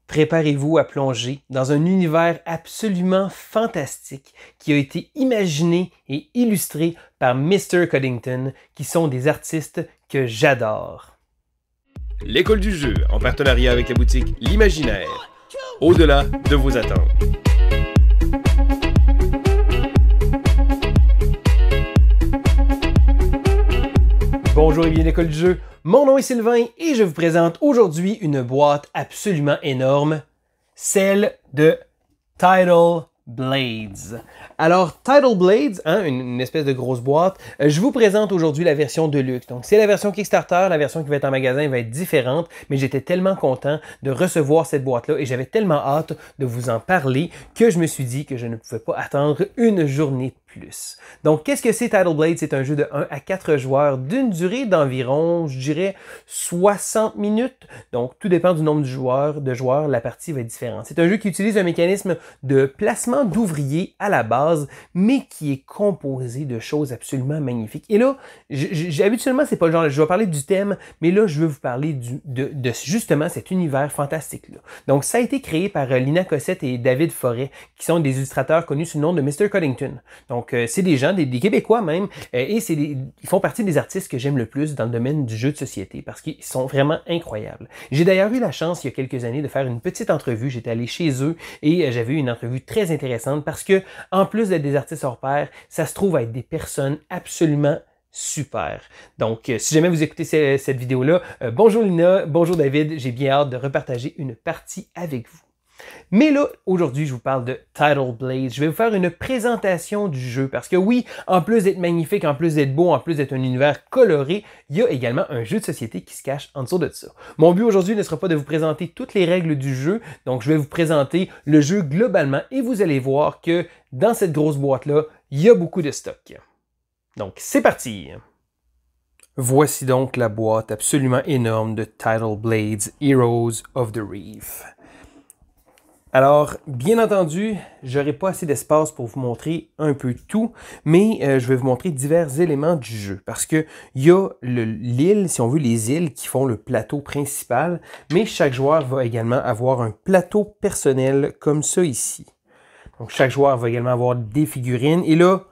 Préparez-vous à plonger dans un univers absolument fantastique qui a été imaginé et illustré par Mr. Coddington, qui sont des artistes que j'adore. L'école du jeu, en partenariat avec la boutique L'Imaginaire, au-delà de vos attentes. Bonjour et bienvenue à l'École du jeu, mon nom est Sylvain et je vous présente aujourd'hui une boîte absolument énorme, celle de Tidal Blades. Alors, Tidal Blades, une espèce de grosse boîte, je vous présente aujourd'hui la version Deluxe. Donc, c'est la version Kickstarter, la version qui va être en magasin va être différente, mais j'étais tellement content de recevoir cette boîte-là et j'avais tellement hâte de vous en parler que je me suis dit que je ne pouvais pas attendre une journée plus. Donc, qu'est-ce que c'est Tidal Blades? C'est un jeu de 1 à 4 joueurs d'une durée d'environ, je dirais, 60 minutes. Donc, tout dépend du nombre de joueurs, la partie va être différente. C'est un jeu qui utilise un mécanisme de placement d'ouvriers à la base, mais qui est composé de choses absolument magnifiques. Et là, habituellement, c'est pas le genre, je vais parler du thème, mais là, je veux vous parler de justement cet univers fantastique-là. Donc, ça a été créé par Lina Cossette et David Forêt, qui sont des illustrateurs connus sous le nom de Mr. Coddington. Donc, c'est des gens, des Québécois même, et ils font partie des artistes que j'aime le plus dans le domaine du jeu de société, parce qu'ils sont vraiment incroyables. J'ai d'ailleurs eu la chance, il y a quelques années, de faire une petite entrevue. J'étais allé chez eux, et j'avais eu une entrevue très intéressante, parce que, en plus d'être des artistes hors pair, ça se trouve à être des personnes absolument super. Donc, si jamais vous écoutez cette vidéo-là, bonjour Lina, bonjour David, j'ai bien hâte de repartager une partie avec vous. Mais là, aujourd'hui, je vous parle de Tidal Blades. Je vais vous faire une présentation du jeu parce que oui, en plus d'être magnifique, en plus d'être beau, en plus d'être un univers coloré, il y a également un jeu de société qui se cache en dessous de ça. Mon but aujourd'hui ne sera pas de vous présenter toutes les règles du jeu, donc je vais vous présenter le jeu globalement et vous allez voir que dans cette grosse boîte-là, il y a beaucoup de stock. Donc, c'est parti! Voici donc la boîte absolument énorme de Tidal Blades Heroes of the Reef. Alors, bien entendu, j'aurai pas assez d'espace pour vous montrer un peu tout, mais je vais vous montrer divers éléments du jeu, parce que il y a l'île, si on veut, les îles qui font le plateau principal, mais chaque joueur va également avoir un plateau personnel comme ça ici. Donc, chaque joueur va également avoir des figurines, et là,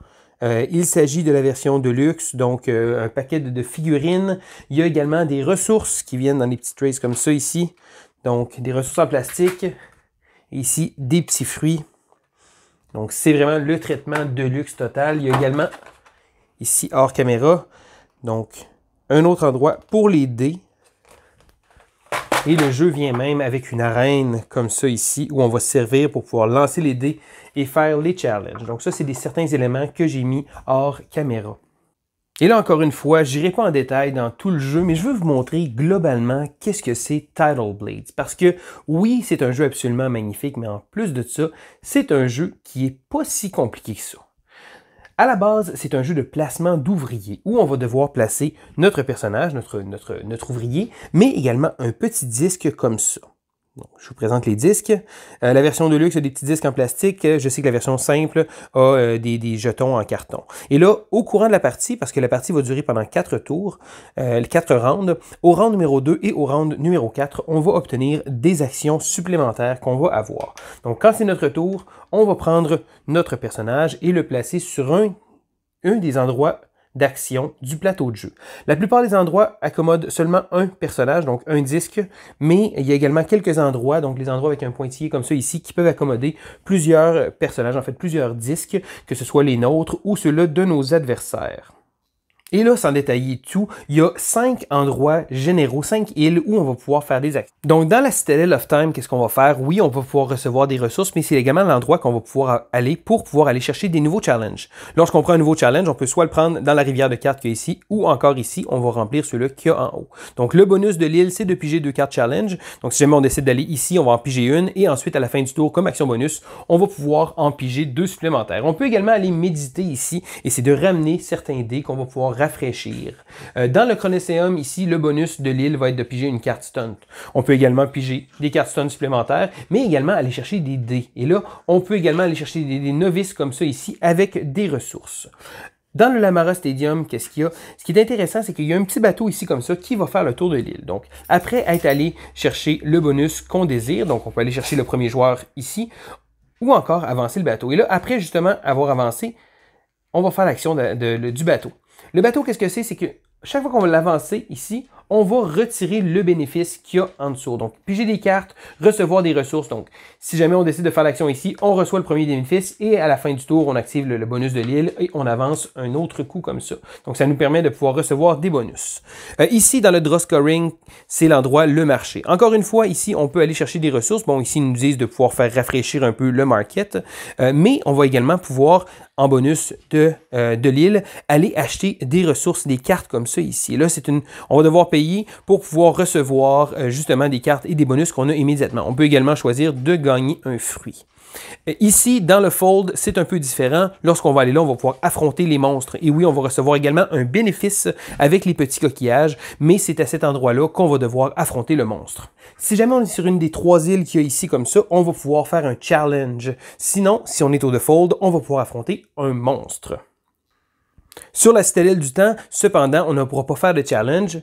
il s'agit de la version Deluxe, donc un paquet de figurines. Il y a également des ressources qui viennent dans des petits trays comme ça ici, donc des ressources en plastique. Ici, des petits fruits. Donc, c'est vraiment le traitement de luxe total. Il y a également, ici, hors caméra, donc, un autre endroit pour les dés. Et le jeu vient même avec une arène comme ça ici, où on va se servir pour pouvoir lancer les dés et faire les challenges. Donc, ça, c'est certains éléments que j'ai mis hors caméra. Et là, encore une fois, je n'irai pas en détail dans tout le jeu, mais je veux vous montrer globalement qu'est-ce que c'est Tidal Blades. Parce que oui, c'est un jeu absolument magnifique, mais en plus de ça, c'est un jeu qui est pas si compliqué que ça. À la base, c'est un jeu de placement d'ouvriers, où on va devoir placer notre personnage, notre ouvrier, mais également un petit disque comme ça. Donc, je vous présente les disques. La version Deluxe a des petits disques en plastique. Je sais que la version simple a des jetons en carton. Et là, au courant de la partie, parce que la partie va durer pendant 4 tours, 4 rounds, au round numéro 2 et au round numéro 4, on va obtenir des actions supplémentaires qu'on va avoir. Donc, quand c'est notre tour, on va prendre notre personnage et le placer sur un des endroits d'action du plateau de jeu. La plupart des endroits accommodent seulement un personnage, donc un disque, mais il y a également quelques endroits, donc les endroits avec un pointillé comme ça ici, qui peuvent accommoder plusieurs personnages, en fait plusieurs disques, que ce soit les nôtres ou ceux-là de nos adversaires. Et là, sans détailler tout, il y a 5 endroits généraux, 5 îles où on va pouvoir faire des actions. Donc, dans la Citadel of Time, qu'est-ce qu'on va faire? Oui, on va pouvoir recevoir des ressources, mais c'est également l'endroit qu'on va pouvoir aller pour pouvoir aller chercher des nouveaux challenges. Lorsqu'on prend un nouveau challenge, on peut soit le prendre dans la rivière de cartes qu'il y a ici, ou encore ici, on va remplir ceux-là qu'il y a en haut. Donc, le bonus de l'île, c'est de piger 2 cartes challenge. Donc, si jamais on décide d'aller ici, on va en piger une, et ensuite, à la fin du tour, comme action bonus, on va pouvoir en piger 2 supplémentaires. On peut également aller méditer ici, et c'est de ramener certains dés qu'on va pouvoir rafraîchir. Dans le Chronoséum, ici, le bonus de l'île va être de piger une carte stunt. On peut également piger des cartes stunt supplémentaires, mais également aller chercher des dés. Et là, on peut également aller chercher des novices comme ça ici, avec des ressources. Dans le Lamara Stadium, qu'est-ce qu'il y a? Ce qui est intéressant, c'est qu'il y a un petit bateau ici comme ça qui va faire le tour de l'île. Donc, après être allé chercher le bonus qu'on désire, donc on peut aller chercher le premier joueur ici, ou encore avancer le bateau. Et là, après justement avoir avancé, on va faire l'action du bateau. Le bateau, qu'est-ce que c'est? C'est que chaque fois qu'on va l'avancer ici, on va retirer le bénéfice qu'il y a en dessous. Donc, piger des cartes, recevoir des ressources. Donc, si jamais on décide de faire l'action ici, on reçoit le premier bénéfice et à la fin du tour, on active le bonus de l'île et on avance un autre coup comme ça. Donc, ça nous permet de pouvoir recevoir des bonus. Ici, dans le draw scoring, c'est l'endroit, le marché. Encore une fois, ici, on peut aller chercher des ressources. Bon, ici, ils nous disent de pouvoir faire rafraîchir un peu le market, mais on va également pouvoir, en bonus de l'île, aller acheter des ressources, des cartes comme ça ici. Et là, on va devoir payer pour pouvoir recevoir justement des cartes et des bonus qu'on a immédiatement. On peut également choisir de gagner un fruit. Ici, dans le fold, c'est un peu différent. Lorsqu'on va aller là, on va pouvoir affronter les monstres. Et oui, on va recevoir également un bénéfice avec les petits coquillages, mais c'est à cet endroit-là qu'on va devoir affronter le monstre. Si jamais on est sur une des 3 îles qu'il y a ici comme ça, on va pouvoir faire un challenge. Sinon, si on est au default, on va pouvoir affronter un monstre. Sur la citadelle du temps, cependant, on ne pourra pas faire de challenge,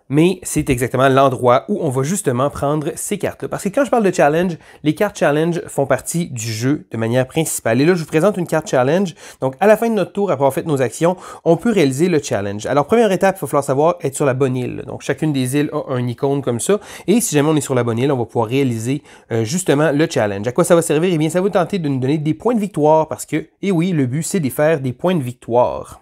mais c'est exactement l'endroit où on va justement prendre ces cartes-là. Parce que quand je parle de challenge, les cartes challenge font partie du jeu de manière principale. Et là, je vous présente une carte challenge. Donc, à la fin de notre tour, après avoir fait nos actions, on peut réaliser le challenge. Alors, première étape, il va falloir savoir être sur la bonne île. Donc, chacune des îles a un icône comme ça. Et si jamais on est sur la bonne île, on va pouvoir réaliser justement le challenge. À quoi ça va servir? Eh bien, ça va tenter de nous donner des points de victoire parce que, et oui, le but, c'est de faire des points de victoire.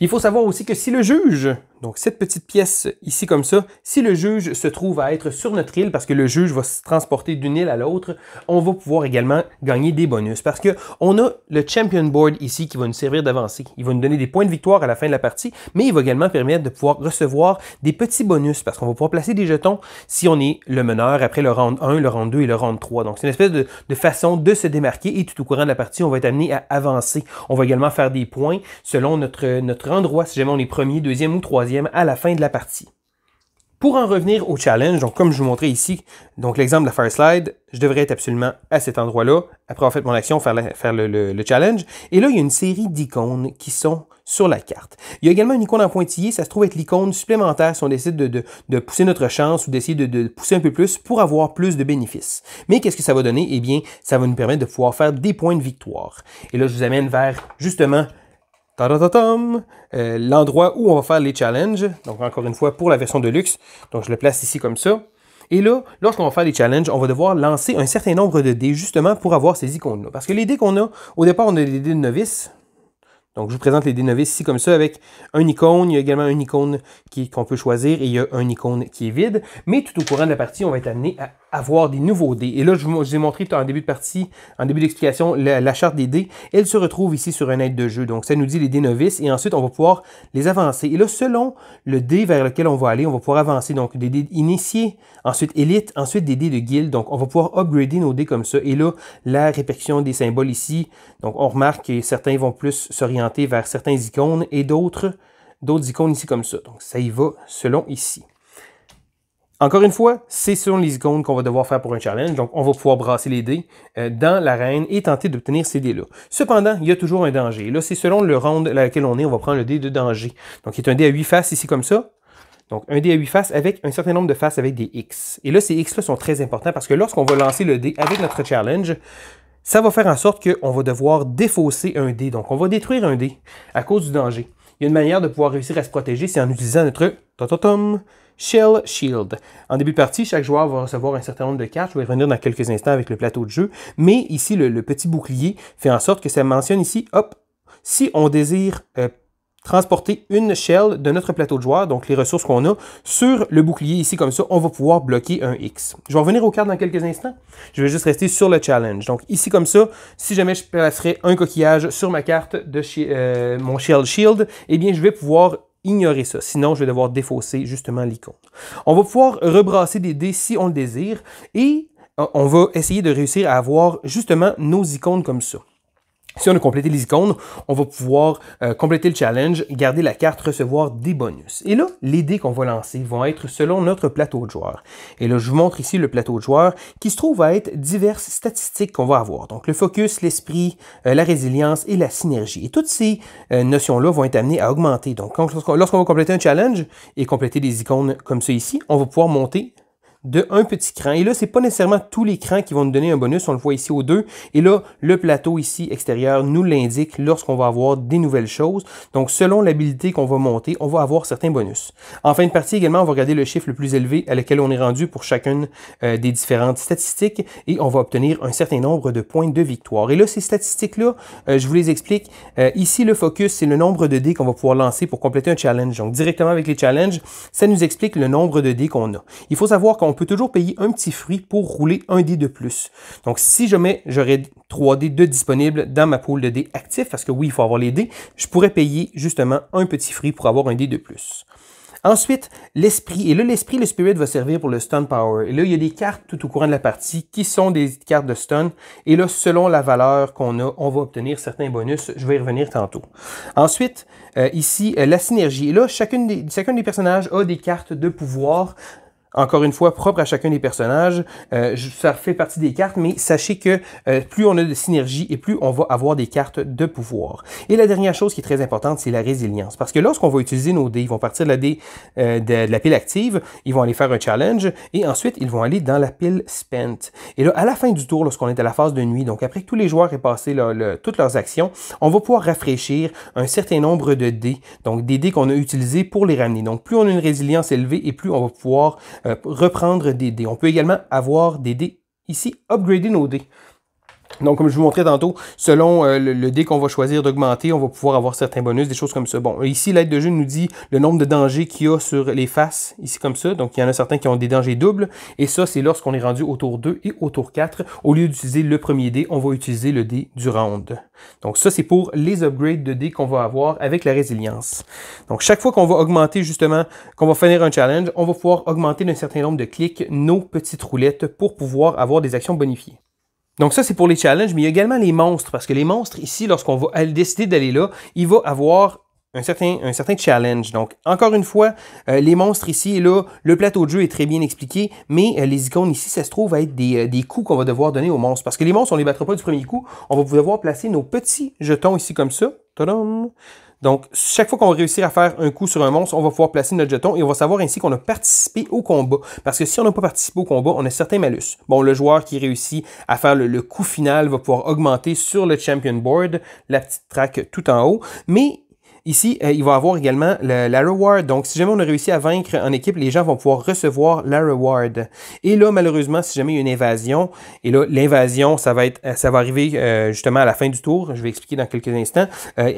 Il faut savoir aussi que si le juge, donc cette petite pièce ici comme ça, si le juge se trouve à être sur notre île, parce que le juge va se transporter d'une île à l'autre, on va pouvoir également gagner des bonus. Parce que on a le Champion Board ici qui va nous servir d'avancer. Il va nous donner des points de victoire à la fin de la partie, mais il va également permettre de pouvoir recevoir des petits bonus, parce qu'on va pouvoir placer des jetons si on est le meneur après le round 1, le round 2 et le round 3. Donc c'est une espèce de façon de se démarquer et tout au courant de la partie, on va être amené à avancer. On va également faire des points selon notre endroit, si jamais on est premier, deuxième ou troisième à la fin de la partie. Pour en revenir au challenge, donc comme je vous montrais ici, donc l'exemple de la Fire Slide, je devrais être absolument à cet endroit-là, après avoir fait mon action, faire le challenge. Et là, il y a une série d'icônes qui sont sur la carte. Il y a également une icône en pointillé, ça se trouve être l'icône supplémentaire si on décide de pousser notre chance ou d'essayer de pousser un peu plus pour avoir plus de bénéfices. Mais qu'est-ce que ça va donner? Eh bien, ça va nous permettre de pouvoir faire des points de victoire. Et là, je vous amène vers, justement, l'endroit où on va faire les challenges. Donc, encore une fois, pour la version de luxe. Donc, je le place ici comme ça. Et là, lorsqu'on va faire les challenges, on va devoir lancer un certain nombre de dés, justement, pour avoir ces icônes-là. Parce que les dés qu'on a, au départ, on a des dés de novice. Donc, je vous présente les dés novices ici comme ça avec un icône. Il y a également une icône qu'on peut choisir et il y a un icône qui est vide. Mais tout au courant de la partie, on va être amené à avoir des nouveaux dés. Et là, je vous ai montré en début de partie, en début d'explication, la charte des dés. Elle se retrouve ici sur un aide de jeu. Donc, ça nous dit les dés novices et ensuite, on va pouvoir les avancer. Et là, selon le dé vers lequel on va aller, on va pouvoir avancer. Donc, des dés initiés, ensuite élite, ensuite des dés de guilde. Donc, on va pouvoir upgrader nos dés comme ça. Et là, la répercussion des symboles ici. Donc, on remarque que certains vont plus s'orienter vers certains icônes et d'autres icônes ici comme ça. Donc, ça y va selon ici. Encore une fois, c'est selon les icônes qu'on va devoir faire pour un challenge. Donc, on va pouvoir brasser les dés dans l'arène et tenter d'obtenir ces dés-là. Cependant, il y a toujours un danger. Et là, c'est selon le round dans lequel on est, on va prendre le dé de danger. Donc, il est un dé à 8 faces ici comme ça. Donc, un dé à 8 faces avec un certain nombre de faces avec des X. Et là, ces X-là sont très importants parce que lorsqu'on va lancer le dé avec notre challenge, ça va faire en sorte qu'on va devoir défausser un dé. Donc, on va détruire un dé à cause du danger. Il y a une manière de pouvoir réussir à se protéger, c'est en utilisant notre Shell Shield. En début de partie, chaque joueur va recevoir un certain nombre de cartes. Je vais revenir dans quelques instants avec le plateau de jeu. Mais ici, le petit bouclier fait en sorte que ça mentionne ici, hop, si on désire transporter une shell de notre plateau de joueur, donc les ressources qu'on a, sur le bouclier ici comme ça, on va pouvoir bloquer un X. Je vais revenir aux cartes dans quelques instants. Je vais juste rester sur le challenge. Donc ici comme ça, si jamais je placerais un coquillage sur ma carte de mon Shell Shield, eh bien je vais pouvoir ignorer ça. Sinon, je vais devoir défausser justement l'icône. On va pouvoir rebrasser des dés si on le désire et on va essayer de réussir à avoir justement nos icônes comme ça. Si on a complété les icônes, on va pouvoir compléter le challenge, garder la carte, recevoir des bonus. Et là, les dés qu'on va lancer vont être selon notre plateau de joueurs. Et là, je vous montre ici le plateau de joueurs qui se trouve à être diverses statistiques qu'on va avoir. Donc, le focus, l'esprit, la résilience et la synergie. Et toutes ces notions-là vont être amenées à augmenter. Donc, lorsqu'on va compléter un challenge et compléter des icônes comme ça ici, on va pouvoir monter de un petit cran. Et là, c'est pas nécessairement tous les crans qui vont nous donner un bonus. On le voit ici aux deux. Et là, le plateau ici extérieur nous l'indique lorsqu'on va avoir des nouvelles choses. Donc, selon l'habilité qu'on va monter, on va avoir certains bonus. En fin de partie également, on va regarder le chiffre le plus élevé à lequel on est rendu pour chacune des différentes statistiques et on va obtenir un certain nombre de points de victoire. Et là, ces statistiques-là, je vous les explique. Ici, le focus, c'est le nombre de dés qu'on va pouvoir lancer pour compléter un challenge. Donc, directement avec les challenges, ça nous explique le nombre de dés qu'on a. Il faut savoir qu'on peut toujours payer un petit fruit pour rouler un dé de plus. Donc, si jamais j'aurais 3 dés de disponibles dans ma pool de dés actifs, parce que oui, il faut avoir les dés, je pourrais payer justement un petit fruit pour avoir un dé de plus. Ensuite, l'esprit. Et là, l'esprit, le spirit va servir pour le stun power. Et là, il y a des cartes tout au courant de la partie qui sont des cartes de stun. Et là, selon la valeur qu'on a, on va obtenir certains bonus. Je vais y revenir tantôt. Ensuite, ici, la synergie. Et là, chacun des personnages a des cartes de pouvoir. Encore une fois, propre à chacun des personnages, ça fait partie des cartes, mais sachez que plus on a de synergie et plus on va avoir des cartes de pouvoir. Et la dernière chose qui est très importante, c'est la résilience. Parce que lorsqu'on va utiliser nos dés, ils vont partir de la pile active, ils vont aller faire un challenge, et ensuite, ils vont aller dans la pile spent. Et là, à la fin du tour, lorsqu'on est à la phase de nuit, donc après que tous les joueurs aient passé toutes leurs actions, on va pouvoir rafraîchir un certain nombre de dés, donc des dés qu'on a utilisés pour les ramener. Donc, plus on a une résilience élevée et plus on va pouvoir reprendre des dés. On peut également avoir des dés ici, upgrader nos dés. Donc, comme je vous montrais tantôt, selon le dé qu'on va choisir d'augmenter, on va pouvoir avoir certains bonus, des choses comme ça. Bon, ici, l'aide de jeu nous dit le nombre de dangers qu'il y a sur les faces, ici comme ça. Donc, il y en a certains qui ont des dangers doubles. Et ça, c'est lorsqu'on est rendu au tour 2 et au tour 4. Au lieu d'utiliser le premier dé, on va utiliser le dé du round. Donc, ça, c'est pour les upgrades de dés qu'on va avoir avec la résilience. Donc, chaque fois qu'on va augmenter, justement, qu'on va finir un challenge, on va pouvoir augmenter d'un certain nombre de clics nos petites roulettes pour pouvoir avoir des actions bonifiées. Donc ça, c'est pour les challenges, mais il y a également les monstres, parce que les monstres, ici, lorsqu'on va décider d'aller là, il va avoir un certain challenge. Donc, encore une fois, les monstres ici et là, le plateau de jeu est très bien expliqué, mais les icônes ici, ça se trouve à être des coups qu'on va devoir donner aux monstres. Parce que les monstres, on ne les battra pas du premier coup, on va devoir placer nos petits jetons ici comme ça. Tadam! Donc, chaque fois qu'on va réussir à faire un coup sur un monstre, on va pouvoir placer notre jeton et on va savoir ainsi qu'on a participé au combat. Parce que si on n'a pas participé au combat, on a certains malus. Bon, le joueur qui réussit à faire le coup final va pouvoir augmenter sur le champion board, la petite traque tout en haut. Mais ici, il va avoir également la reward. Donc, si jamais on a réussi à vaincre en équipe, les gens vont pouvoir recevoir la reward. Et là, malheureusement, si jamais il y a une invasion, et là, l'invasion, ça va arriver justement à la fin du tour. Je vais expliquer dans quelques instants.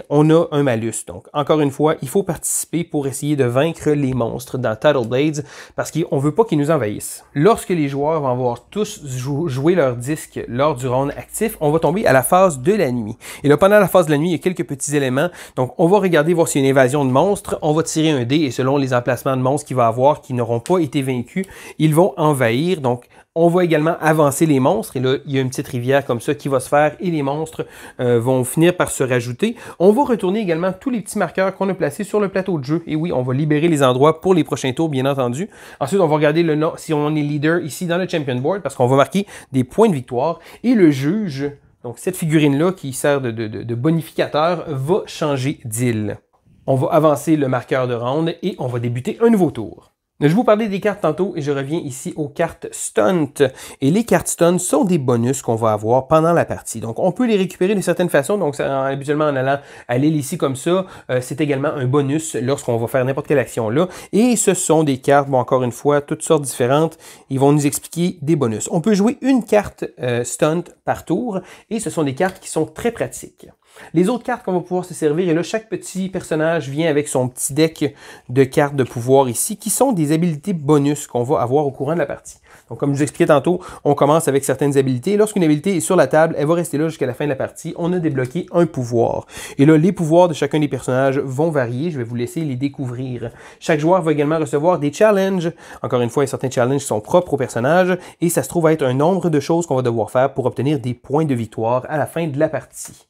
On a un malus. Donc, encore une fois, il faut participer pour essayer de vaincre les monstres dans Tidal Blades parce qu'on ne veut pas qu'ils nous envahissent. Lorsque les joueurs vont avoir tous joué leur disque lors du round actif, on va tomber à la phase de la nuit. Et là, pendant la phase de la nuit, il y a quelques petits éléments. Donc, on va regarder voir s'il y a une évasion de monstres, on va tirer un dé et selon les emplacements de monstres qu'il va avoir qui n'auront pas été vaincus, ils vont envahir. Donc, on va également avancer les monstres et là, il y a une petite rivière comme ça qui va se faire et les monstres vont finir par se rajouter. On va retourner également tous les petits marqueurs qu'on a placés sur le plateau de jeu et oui, on va libérer les endroits pour les prochains tours, bien entendu. Ensuite, on va regarder si on est leader ici dans le champion board parce qu'on va marquer des points de victoire et le juge. Donc, cette figurine-là qui sert de bonificateur va changer d'île. On va avancer le marqueur de round et on va débuter un nouveau tour. Je vous parlais des cartes tantôt et je reviens ici aux cartes stunt. Et les cartes stunt sont des bonus qu'on va avoir pendant la partie. Donc, on peut les récupérer de certaines façons. Donc, habituellement, en allant à l'île ici comme ça, c'est également un bonus lorsqu'on va faire n'importe quelle action là. Et ce sont des cartes, bon, encore une fois, toutes sortes différentes. Ils vont nous expliquer des bonus. On peut jouer une carte stunt par tour et ce sont des cartes qui sont très pratiques. Les autres cartes qu'on va pouvoir se servir, et là, chaque petit personnage vient avec son petit deck de cartes de pouvoir ici, qui sont des habilités bonus qu'on va avoir au courant de la partie. Donc, comme je vous expliquais tantôt, on commence avec certaines habilités. Lorsqu'une habilité est sur la table, elle va rester là jusqu'à la fin de la partie. On a débloqué un pouvoir. Et là, les pouvoirs de chacun des personnages vont varier. Je vais vous laisser les découvrir. Chaque joueur va également recevoir des challenges. Encore une fois, il y a certains challenges qui sont propres au personnage. Et ça se trouve à être un nombre de choses qu'on va devoir faire pour obtenir des points de victoire à la fin de la partie.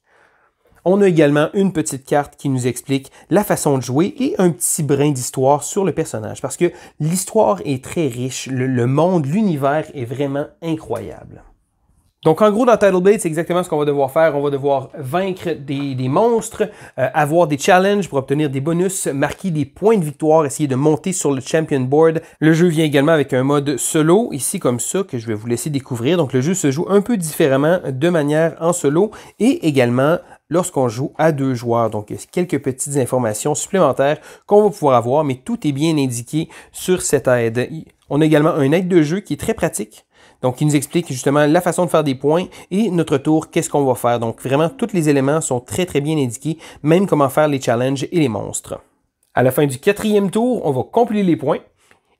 On a également une petite carte qui nous explique la façon de jouer et un petit brin d'histoire sur le personnage parce que l'histoire est très riche, le monde, l'univers est vraiment incroyable. Donc en gros dans Tidal Blade, c'est exactement ce qu'on va devoir faire. On va devoir vaincre des monstres, avoir des challenges pour obtenir des bonus, marquer des points de victoire, essayer de monter sur le champion board. Le jeu vient également avec un mode solo, ici comme ça, que je vais vous laisser découvrir. Donc le jeu se joue un peu différemment de manière en solo et également lorsqu'on joue à 2 joueurs. Donc, il y a quelques petites informations supplémentaires qu'on va pouvoir avoir, mais tout est bien indiqué sur cette aide. On a également un aide de jeu qui est très pratique. Donc, il nous explique justement la façon de faire des points et notre tour, qu'est-ce qu'on va faire. Donc, vraiment, tous les éléments sont très, très bien indiqués, même comment faire les challenges et les monstres. À la fin du 4e tour, on va compiler les points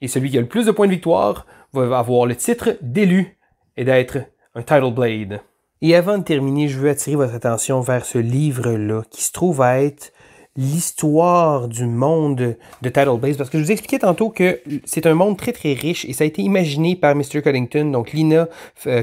et celui qui a le plus de points de victoire va avoir le titre d'élu et d'être un Tidal Blade. Et avant de terminer, je veux attirer votre attention vers ce livre-là qui se trouve à être l'histoire du monde de Tidal Blade, parce que je vous expliquais tantôt que c'est un monde très très riche et ça a été imaginé par Mr. Cuddington, donc Lina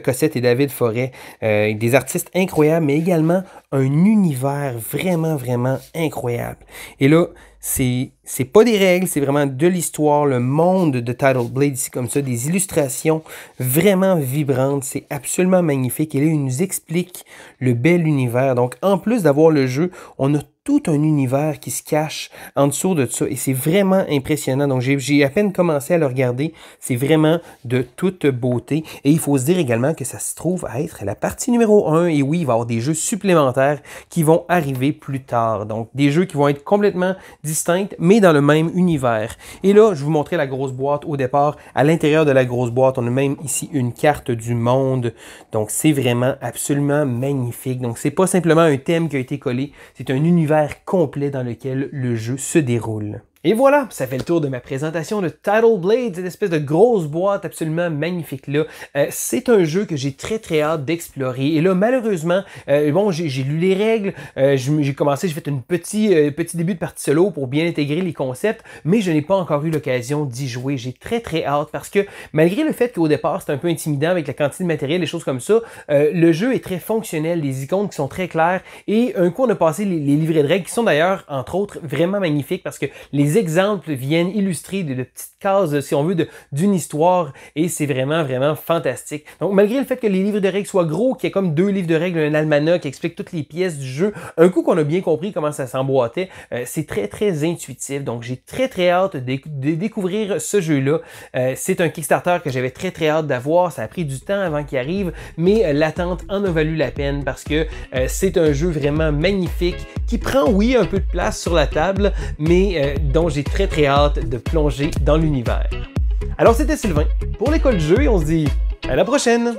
Cossette et David Forêt, des artistes incroyables, mais également un univers vraiment vraiment incroyable. Et là, c'est pas des règles, c'est vraiment de l'histoire, le monde de Tidal Blade, ici comme ça, des illustrations vraiment vibrantes, c'est absolument magnifique. Et là, il nous explique le bel univers. Donc, en plus d'avoir le jeu, on a tout un univers qui se cache en dessous de ça et c'est vraiment impressionnant. Donc, j'ai à peine commencé à le regarder. C'est vraiment de toute beauté. Et il faut se dire également que ça se trouve à être la partie numéro 1. Et oui, il va y avoir des jeux supplémentaires qui vont arriver plus tard. Donc, des jeux qui vont être complètement distincts, mais dans le même univers. Et là, je vous montrais la grosse boîte au départ. À l'intérieur de la grosse boîte, on a même ici une carte du monde. Donc, c'est vraiment absolument magnifique. Donc, c'est pas simplement un thème qui a été collé, c'est un univers complet dans lequel le jeu se déroule. Et voilà, ça fait le tour de ma présentation de Tidal Blade, cette espèce de grosse boîte absolument magnifique-là. C'est un jeu que j'ai très très hâte d'explorer. Et là, malheureusement, bon, j'ai lu les règles, j'ai fait un petit début de partie solo pour bien intégrer les concepts, mais je n'ai pas encore eu l'occasion d'y jouer. J'ai très très hâte parce que malgré le fait qu'au départ, c'est un peu intimidant avec la quantité de matériel et choses comme ça, le jeu est très fonctionnel, des icônes qui sont très claires et un coup, on a passé les livrets de règles qui sont d'ailleurs, entre autres, vraiment magnifiques parce que les exemples viennent illustrer de petites cases, si on veut, d'une histoire et c'est vraiment, vraiment fantastique. Donc, malgré le fait que les livres de règles soient gros, qu'il y ait comme 2 livres de règles, un almanach qui explique toutes les pièces du jeu, un coup qu'on a bien compris comment ça s'emboîtait, c'est très, très intuitif. Donc, j'ai très, très hâte de découvrir ce jeu-là. C'est un Kickstarter que j'avais très, très hâte d'avoir. Ça a pris du temps avant qu'il arrive, mais l'attente en a valu la peine parce que c'est un jeu vraiment magnifique qui prend, oui, un peu de place sur la table, mais dont j'ai très très hâte de plonger dans l'univers. Alors c'était Sylvain pour l'école du jeu et on se dit à la prochaine!